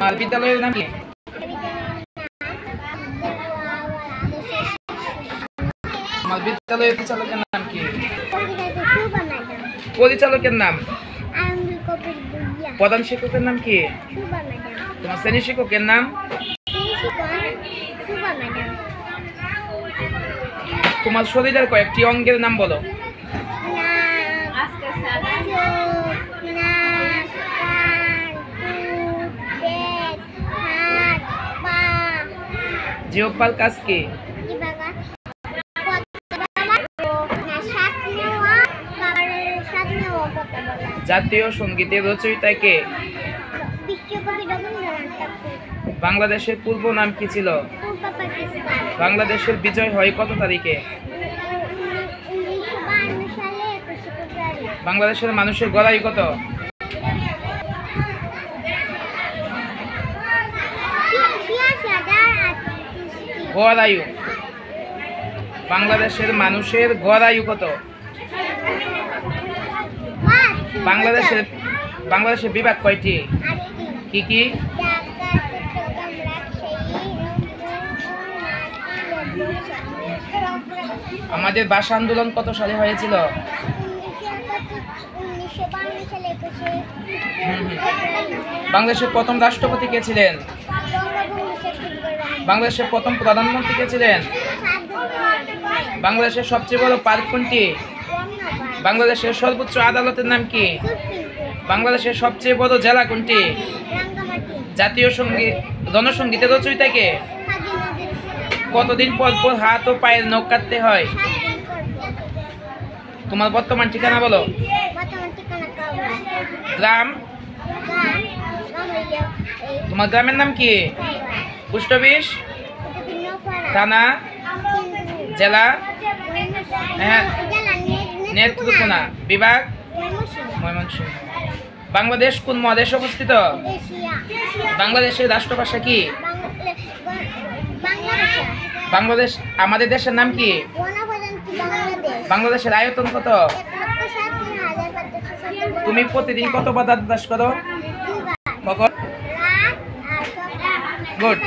আর বিদ্যালয়ের নাম কি? আমার বিদ্যালয়ের পরিচালকের নাম কি? পরিচালকের নাম? প্রধান শিক্ষকের নাম কি? তোমার শ্রেণী শিক্ষকের নাম? তোমার শরীরের কয়েকটি অঙ্গের নাম বলো। জিহ্বার কাজ কি? জাতীয় সঙ্গীতের রচয়িতা কে? বাংলাদেশের পূর্ব নাম কি ছিল? বাংলাদেশের বিজয় হয় কত তারিখে? বাংলাদেশের মানুষের গড় আয়ু কত? গড় আয়ু বাংলাদেশের মানুষের গড় আয়ু কত? বাংলাদেশের বিভাগ কয়টি? কি কি? আমাদের ভাষা আন্দোলন কত সালে হয়েছিল? বাংলাদেশের প্রথম রাষ্ট্রপতি কে ছিলেন? বাংলাদেশের প্রথম প্রধানমন্ত্রী কে ছিলেন? বাংলাদেশের সবচেয়ে বড় পার্ক কোনটি? বাংলাদেশের সর্বোচ্চ আদালতের নাম কি? বাংলাদেশের সবচেয়ে বড় জেলা কোনটি? জাতীয় জনসংগীতের রচয়িতা কে? কতদিন পর পর হাত ও পায়ের নখ কাটতে হয়? তোমার বর্তমান ঠিকানা বলো। গ্রাম? তোমার গ্রামের নাম কি? Post office? থানা? জেলা? নেত্রকোনা? বিভাগ? ময়মনসিংহ। বাংলাদেশ কোন মহাদেশে অবস্থিত? বাংলাদেশের রাষ্ট্রভাষা কি? বাংলাদেশ। আমাদের দেশের নাম কি? বাংলাদেশের আয়তন কত? তুমি প্রতিদিন কতবার দাঁত ব্রাশ করো? কখন? গুড।